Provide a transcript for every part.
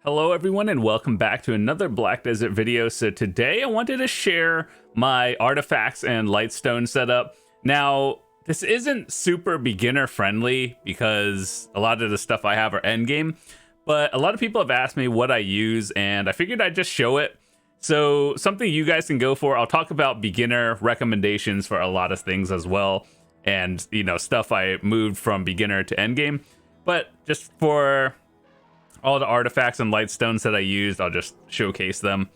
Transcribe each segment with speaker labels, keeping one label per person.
Speaker 1: Hello everyone and welcome back to another Black Desert video. So today I wanted to share my artifacts and Lightstone setup. Now, this isn't super beginner friendly because a lot of the stuff I have are endgame, but a lot of people have asked me what I use and I figured I'd just show it. So something you guys can go for. I'll talk about beginner recommendations for a lot of things as well. And, you know, stuff I moved from beginner to endgame. But just for all the artifacts and lightstones that I used, I'll just showcase them.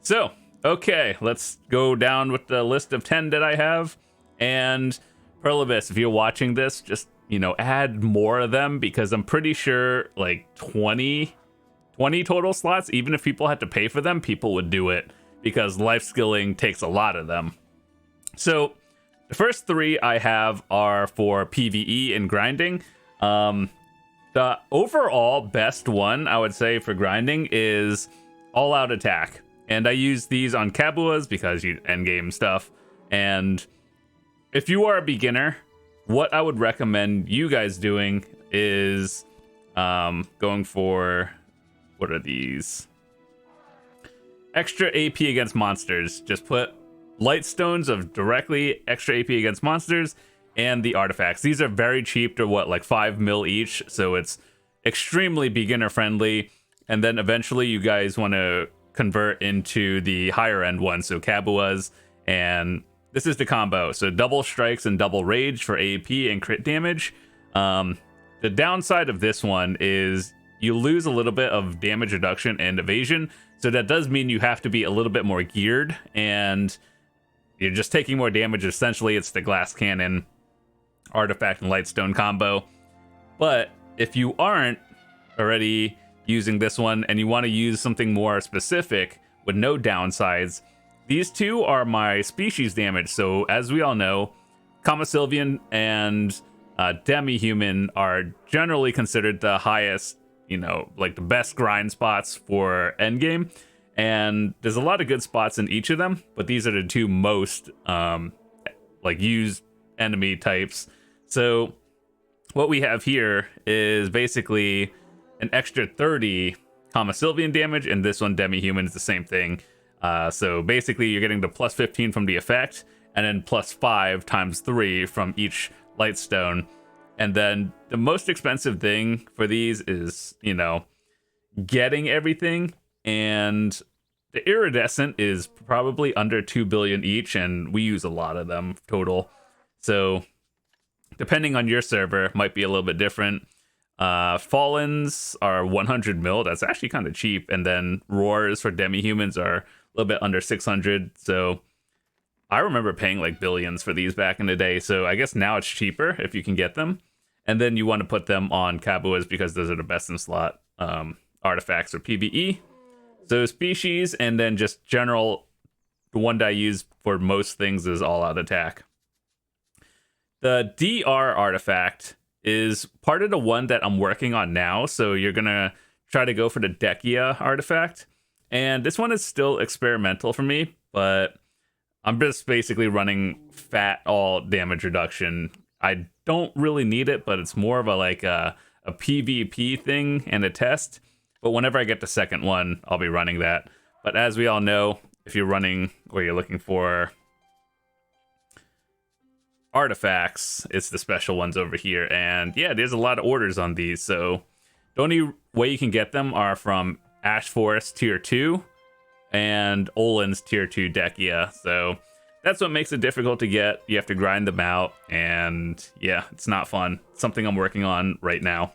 Speaker 1: So, okay, let's go down with the list of 10 that I have. And Perlibus, if you're watching this, just, you know, add more of them because I'm pretty sure like 20 total slots, even if people had to pay for them, people would do it because life skilling takes a lot of them. So, the first three I have are for PvE and grinding. The overall best one, I would say, for grinding is All Out Attack. And I use these on Kabuas because you endgame stuff. And if you are a beginner, what I would recommend you guys doing is going for, what are these? Extra AP against monsters. Just put Lightstones of directly extra AP against monsters and the artifacts. These are very cheap. They're what, like 5 mil each, so it's extremely beginner friendly. And then eventually you guys want to convert into the higher end ones, so Kabuas, and this is the combo. So double strikes and double rage for AP and crit damage. The downside of this one is you lose a little bit of damage reduction and evasion, so that does mean you have to be a little bit more geared, and you're just taking more damage. Essentially, it's the glass cannon artifact and lightstone combo. But if you aren't already using this one and you want to use something more specific with no downsides, these two are my species damage. So as we all know, Sylvian and Demi-Human are generally considered the highest, you know, like the best grind spots for endgame. And there's a lot of good spots in each of them, but these are the two most like used enemy types. So what we have here is basically an extra 30 Sylvian damage, and this one, Demi-Human, is the same thing. So basically you're getting the plus 15 from the effect, and then plus 5 times 3 from each Lightstone. And then the most expensive thing for these is, you know, getting everything. And the Iridescent is probably under 2 billion each, and we use a lot of them total. So depending on your server, might be a little bit different. Fallens are 100 mil. That's actually kind of cheap. And then Roars for Demi-Humans are a little bit under 600. So I remember paying like billions for these back in the day. So I guess now it's cheaper if you can get them. And then you want to put them on Kabuas because those are the best in slot artifacts for PvE. So species, and then just general, the one that I use for most things is All Out Attack. The DR artifact is part of the one that I'm working on now, so you're going to try to go for the Dekia artifact. And this one is still experimental for me, but I'm just basically running fat all damage reduction. I don't really need it, but it's more of a like a PvP thing and a test. But whenever I get the second one, I'll be running that. But as we all know, if you're running or you're looking for artifacts, it's the special ones over here. And yeah, there's a lot of orders on these. So the only way you can get them are from Ash Forest Tier 2 and Olin's Tier 2 Dekia. So that's what makes it difficult to get. You have to grind them out. And yeah, it's not fun. It's something I'm working on right now.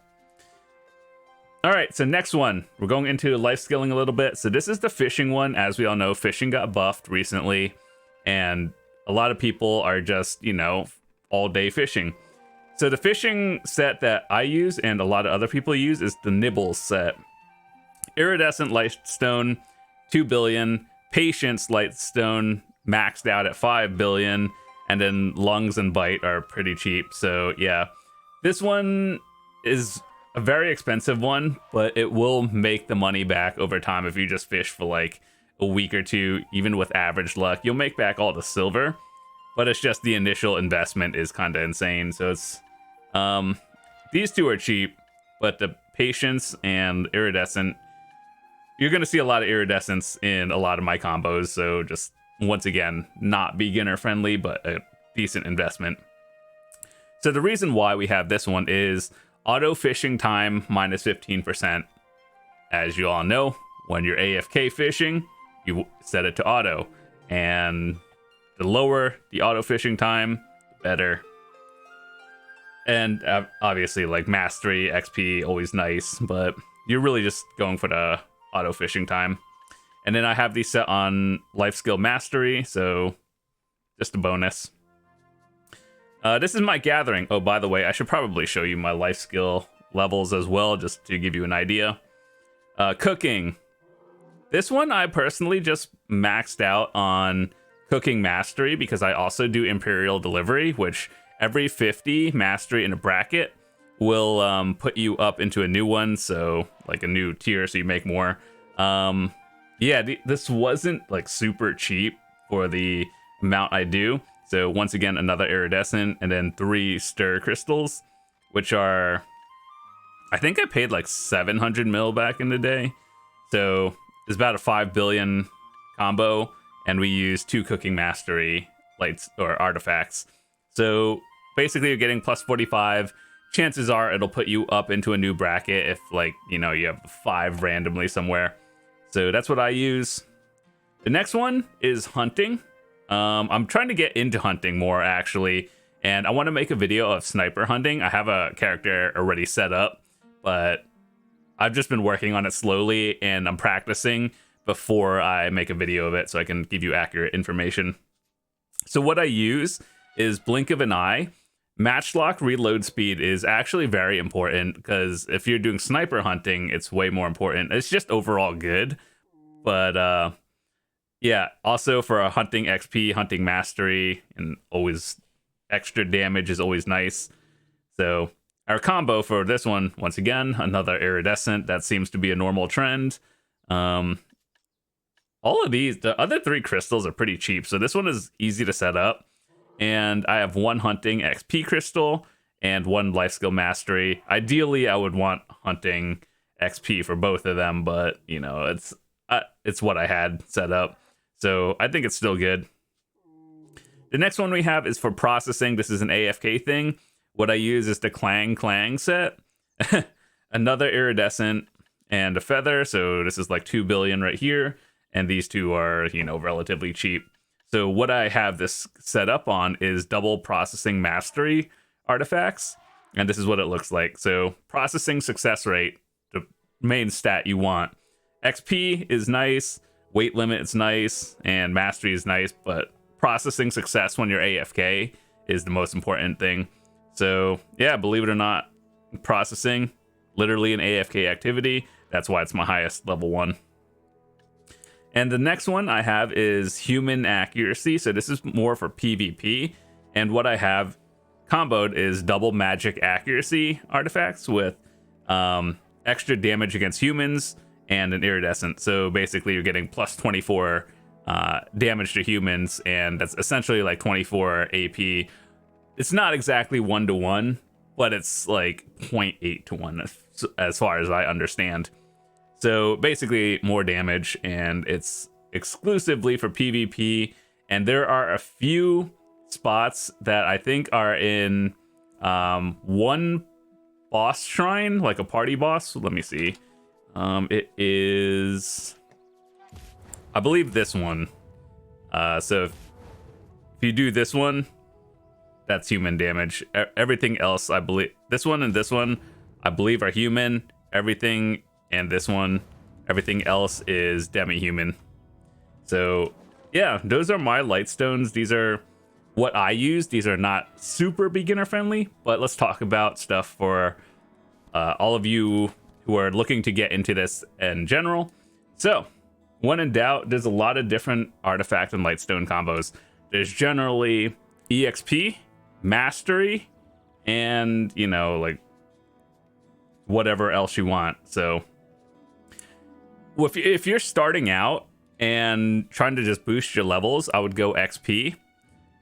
Speaker 1: All right, so next one, we're going into life skilling a little bit. So this is the fishing one. As we all know, fishing got buffed recently, and a lot of people are just, you know, all day fishing. So the fishing set that I use and a lot of other people use is the Nibbles set. Iridescent Lightstone, 2 billion. Patience Lightstone maxed out at 5 billion. And then Lungs and Bite are pretty cheap. So yeah, this one is a very expensive one, but it will make the money back over time if you just fish for like a week or two. Even with average luck, you'll make back all the silver, but it's just the initial investment is kind of insane. So it's these two are cheap, but the Patience and Iridescent you're going to see a lot of iridescence in a lot of my combos. So just once again, not beginner friendly, but a decent investment. So the reason why we have this one is auto fishing time minus 15%. As you all know, when you're AFK fishing, you set it to auto, and the lower the auto fishing time, the better. And obviously, like mastery, XP, always nice, but you're really just going for the auto fishing time. And then I have these set on life skill mastery, so just a bonus. This is my gathering. Oh, by the way, I should probably show you my life skill levels as well, just to give you an idea. Cooking. This one I personally just maxed out on cooking mastery because I also do Imperial Delivery, which every 50 mastery in a bracket will put you up into a new one, so like a new tier, so you make more. Yeah, this wasn't like super cheap for the amount I do. So once again, another iridescent, and then 3 stir crystals, which are, I think I paid like 700 mil back in the day. So it's about a 5 billion combo, and we use 2 cooking mastery lights or artifacts. So basically you're getting plus 45. Chances are it'll put you up into a new bracket if, like, you know, you have 5 randomly somewhere. So that's what I use. The next one is hunting. I'm trying to get into hunting more, actually, and I want to make a video of sniper hunting. I have a character already set up, but I've just been working on it slowly, and I'm practicing before I make a video of it so I can give you accurate information. So what I use is blink of an eye. Matchlock reload speed is actually very important, because if you're doing sniper hunting, it's way more important. It's just overall good, but yeah, also for a hunting XP, hunting mastery, and always extra damage is always nice. So our combo for this one, once again, another iridescent. That seems to be a normal trend. All of these, the other 3 crystals are pretty cheap, so this one is easy to set up. And I have 1 hunting XP crystal and 1 life skill mastery. Ideally, I would want hunting XP for both of them, but you know, it's what I had set up, so I think it's still good. The next one we have is for processing. This is an AFK thing. What I use is the Clang set. Another iridescent and a feather, so this is like 2 billion right here, and these 2 are, you know, relatively cheap. So what I have this set up on is double processing mastery artifacts, and this is what it looks like. So processing success rate, the main stat you want. XP is nice, weight limit is nice, and mastery is nice, but processing success when you're AFK is the most important thing. So yeah, believe it or not, processing, literally an AFK activity. That's why it's my highest level 1. And the next one I have is human accuracy. So this is more for PvP. And what I have comboed is double magic accuracy artifacts with extra damage against humans and an iridescent. So basically you're getting plus 24 damage to humans, and that's essentially like 24 AP. It's not exactly 1-to-1, but it's like 0.8 to 1 as far as I understand. So basically more damage, and it's exclusively for PvP. And there are a few spots that I think are in one boss shrine, like a party boss. Let me see. It is, I believe, this one. So if you do this one, that's human damage. Everything else, I believe, this one and this one, I believe, are human. Everything and this one, everything else is demi-human. So yeah, those are my Lightstones. These are what I use. These are not super beginner friendly, but let's talk about stuff for all of you who are looking to get into this in general. So when in doubt, there's a lot of different artifact and Lightstone combos. There's generally EXP, mastery, and, you know, like whatever else you want. So if you're starting out and trying to just boost your levels, I would go XP.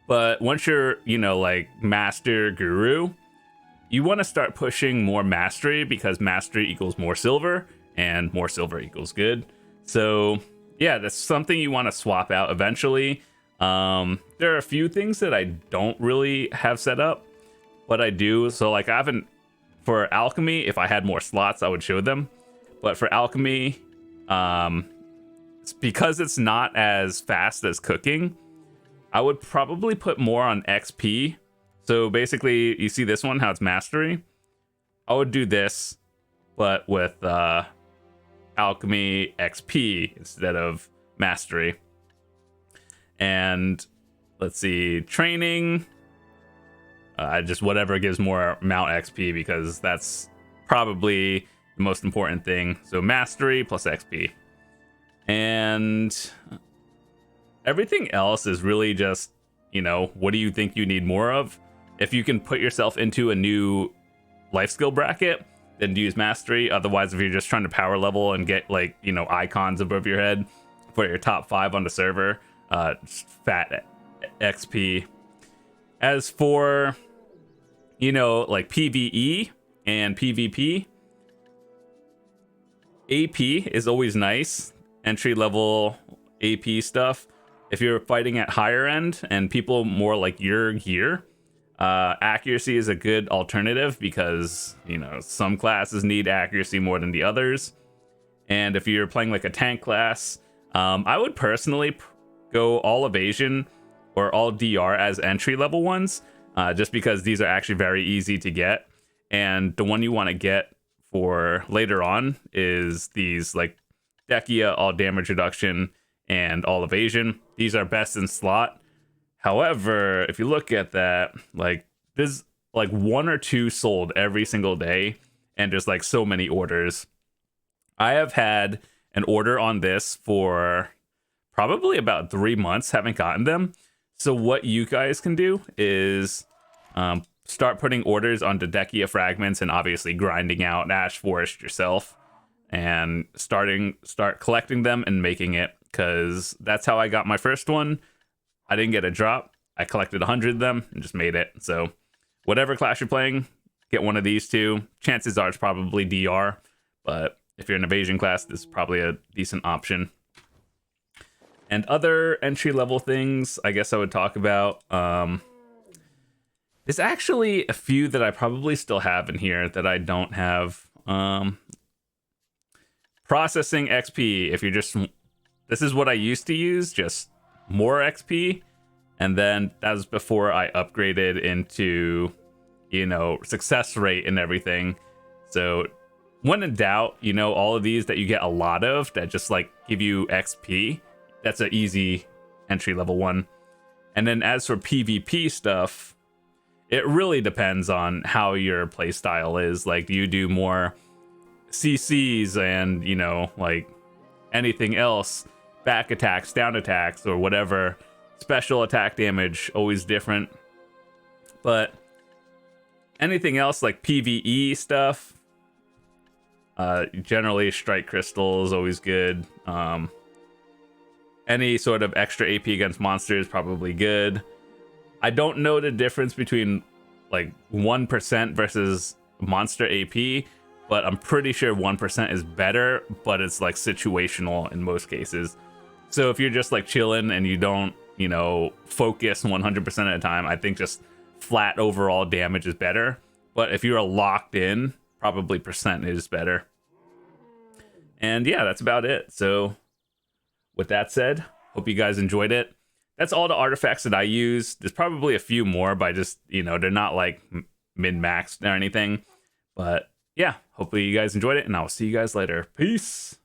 Speaker 1: But once you're, you know, like master guru, you want to start pushing more mastery, because mastery equals more silver, and more silver equals good. So yeah, that's something you want to swap out eventually. There are a few things that I don't really have set up, but I do. So like I haven't, for alchemy, if I had more slots, I would show them. But for alchemy, it's because it's not as fast as cooking, I would probably put more on XP. So basically, you see this one, how it's mastery. I would do this, but with alchemy XP instead of mastery. And let's see, training. Just whatever gives more mount XP, because that's probably the most important thing. So mastery plus XP. And everything else is really just, you know, what do you think you need more of? If you can put yourself into a new life skill bracket, then use mastery. Otherwise, if you're just trying to power level and get, like, you know, icons above your head for your top 5 on the server, just fat XP. As for, you know, like PvE and PvP, AP is always nice. Entry level AP stuff. If you're fighting at higher end and people more like your gear, accuracy is a good alternative, because, you know, some classes need accuracy more than the others. And if you're playing like a tank class, I would personally go all evasion or all DR as entry level ones, just because these are actually very easy to get. And the one you want to get for later on is these like Dekia, all damage reduction and all evasion. These are best in slot. However, if you look at that, like there's like 1 or 2 sold every single day, and there's like so many orders. I have had an order on this for probably about 3 months, haven't gotten them. So what you guys can do is start putting orders onto Dekia fragments and obviously grinding out Ash Forest yourself, and start collecting them and making it, because that's how I got my first one. I didn't get a drop. I collected 100 of them and just made it. So whatever class you're playing, get one of these two. Chances are it's probably DR, but if you're an evasion class, this is probably a decent option. And other entry level things I guess I would talk about. There's actually a few that I probably still have in here that I don't have. Processing XP. If you're just, this is what I used to use, just more XP. And then that was before I upgraded into, you know, success rate and everything. So when in doubt, you know, all of these that you get a lot of that just like give you XP, that's an easy entry level one. And then as for PvP stuff, it really depends on how your playstyle is. Like, do you do more CCs and, you know, like anything else, back attacks, down attacks, or whatever, special attack damage, always different. But anything else like PvE stuff, generally strike crystal is always good. Any sort of extra AP against monsters, probably good. I don't know the difference between like 1% versus monster AP, but I'm pretty sure 1% is better, but it's like situational in most cases. So if you're just like chilling and you don't, you know, focus 100% of the time, I think just flat overall damage is better. But if you're locked in, probably percent is better. And yeah, that's about it. So with that said, hope you guys enjoyed it. That's all the artifacts that I use. There's probably a few more, but I just, you know, they're not like min-maxed or anything. But yeah, hopefully you guys enjoyed it, and I'll see you guys later. Peace.